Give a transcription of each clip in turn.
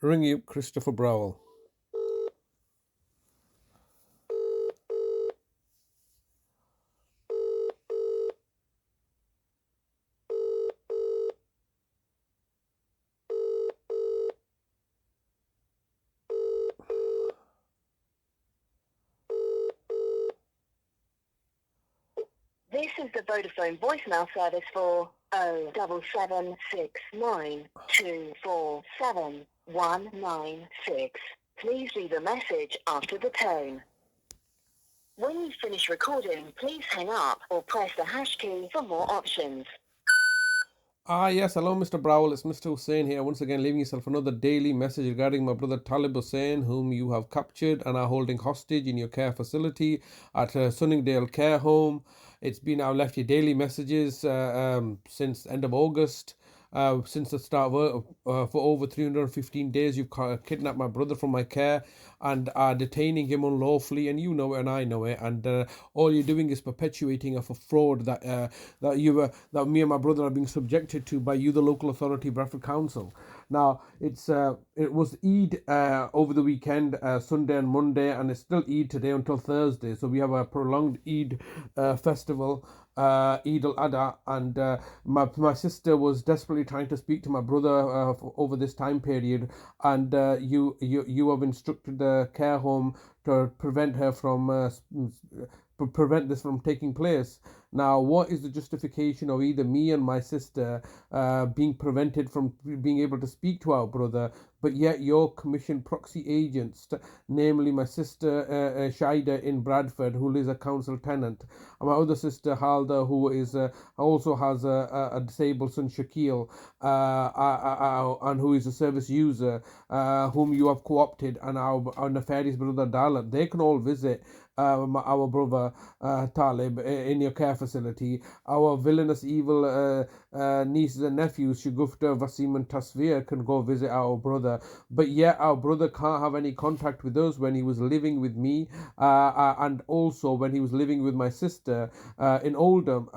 Ring you, Christopher Browell. This is the Vodafone voicemail service for 07769247196. Please leave a message after the tone. When you finish recording, please hang up or press the hash key for more options. Yes, hello, Mr. Browell. It's Mr. Hussain here, once again leaving yourself another daily message regarding my brother Talib Hussain, whom you have captured and are holding hostage in your care facility at Sunningdale Care Home. I've left you daily messages since end of August. Since the start of for over 315 days, you've kidnapped my brother from my care and are detaining him unlawfully, and you know it and I know it. And all you're doing is perpetuating a fraud that me and my brother are being subjected to by you, the local authority, Bradford Council. Now it was Eid over the weekend, Sunday and Monday, and it's still Eid today until Thursday. So we have a prolonged Eid festival, Eid al-Adha, and my sister was desperately trying to speak to my brother over this time period, and you have instructed the care home to prevent her from prevent this from taking place. Now, what is the justification of either me and my sister being prevented from being able to speak to our brother, but yet your commissioned proxy agents, namely my sister Shaida in Bradford, who is a council tenant, and my other sister Halda, who is also has a disabled son Shakil, and who is a service user, whom you have co-opted, and our nefarious brother Dalat, they can all visit our brother Talib in your care facility. Our villainous, evil nieces and nephews, Shugufta, Vasim, and Tasvir, can go visit our brother. But yet, our brother can't have any contact with us when he was living with me, and also when he was living with my sister in Oldham,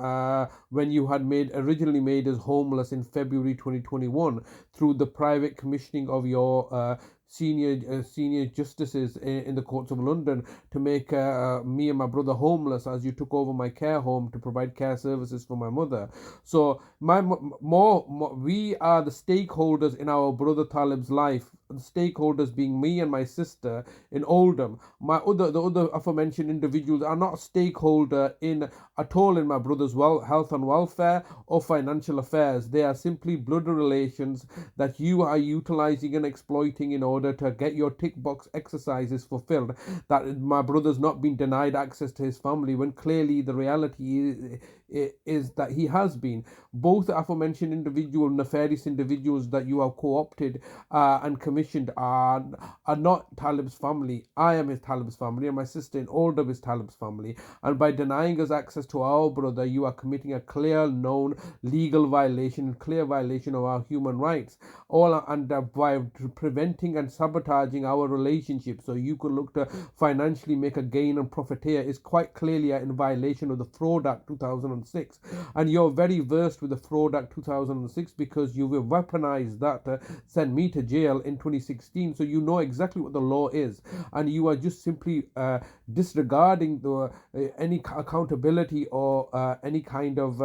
when you had originally made us homeless in February 2021 through the private commissioning of your senior justices in the courts of London to make me and my brother homeless as you took over my care home to provide care services for my mother. So we are the stakeholders in our brother Talib's life. The stakeholders being me and my sister in Oldham. The other aforementioned individuals are not a stakeholder in at all in my brother's health and welfare or financial affairs. They are simply blood relations that you are utilizing and exploiting in order to get your tick box exercises fulfilled. That my brother's not been denied access to his family, when clearly the reality is that he has been. Both aforementioned nefarious individuals that you have co-opted and commissioned are not Talib's family. I am his Talib's family, and my sister in Oldham is Talib's family. And by denying us access to our brother, you are committing a clear, known legal violation, clear violation of our human rights. And by preventing and sabotaging our relationship, so you could look to financially make a gain and profiteer, is quite clearly in violation of the Fraud Act 2006. And you're very versed with the Fraud Act 2006 because you have weaponized that to send me to jail in 2016. So you know exactly what the law is, and you are just simply disregarding any accountability or any kind of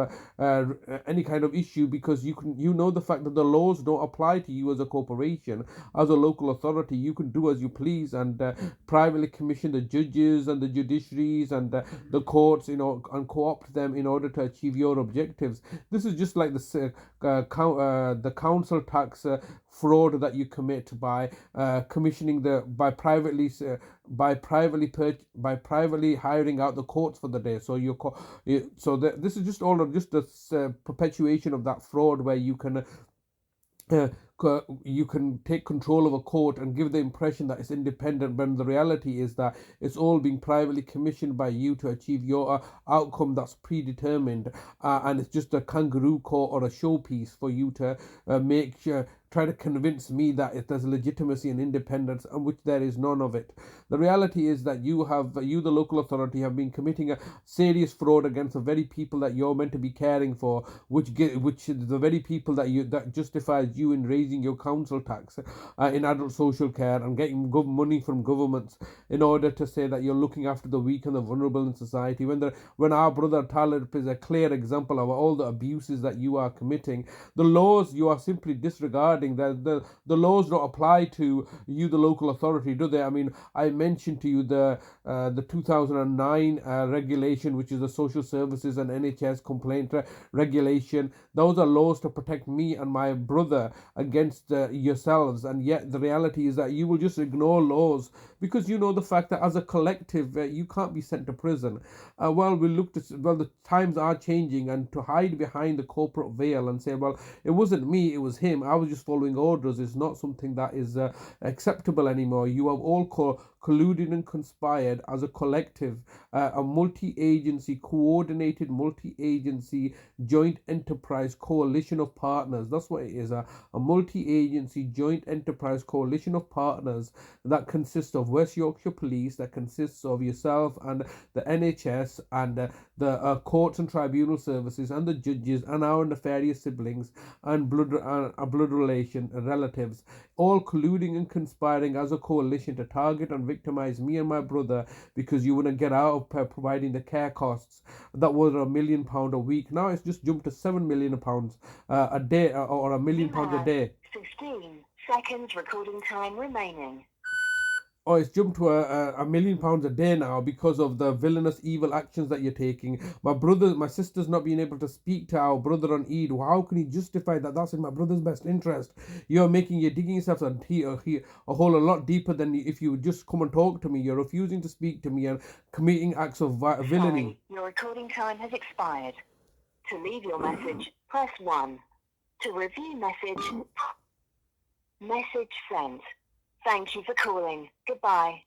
issue, because you know the fact that the laws don't apply to you as a corporation. As a local authority, you can do as you please and privately commission the judges and the judiciaries and the courts, and co-opt them in order to achieve your objectives. This is just like the council tax fraud that you commit by commissioning by privately hiring out the courts for the day. So this is just a perpetuation of that fraud, where you can take control of a court and give the impression that it's independent, when the reality is that it's all being privately commissioned by you to achieve your outcome that's predetermined, and it's just a kangaroo court or a showpiece for you to try to convince me that there's legitimacy and independence, and which there is none of it. The reality is that you, the local authority, have been committing a serious fraud against the very people that you're meant to be caring for, which the very people that justifies you in raising your council tax in adult social care and getting money from governments in order to say that you're looking after the weak and the vulnerable in society. When our brother Talib is a clear example of all the abuses that you are committing, the laws you are simply disregarding. The laws don't apply to you, the local authority, do they? I mean, I mentioned to you the 2009 regulation, which is the Social Services and NHS complaint regulation. Those are laws to protect me and my brother against yourselves, and yet the reality is that you will just ignore laws because you know the fact that as a collective you can't be sent to prison. Well, the times are changing, and to hide behind the corporate veil and say, well, it wasn't me, it was him, I was just following orders, is not something that is acceptable anymore. You have all colluded and conspired as a collective, a multi-agency, coordinated multi-agency joint enterprise coalition of partners. That's what it is, a multi-agency joint enterprise coalition of partners that consists of West Yorkshire Police, that consists of yourself and the NHS and the courts and tribunal services and the judges and our nefarious siblings and blood relation relatives, all colluding and conspiring as a coalition to target and victimize me and my brother because you wouldn't get out of providing the care costs that were £1 million a week. Now it's just jumped to £7 million a day, or £1 million a day. 15 seconds recording time remaining. Oh, it's jumped to £1 million a day now because of the villainous, evil actions that you're taking. My sister's not being able to speak to our brother on Eid. How can he justify that? That's in my brother's best interest. You're digging yourself a hole a lot deeper than if you would just come and talk to me. You're refusing to speak to me and committing acts of villainy. Sorry, your recording time has expired. To leave your message, press 1. To review message sent. Thank you for calling. Goodbye.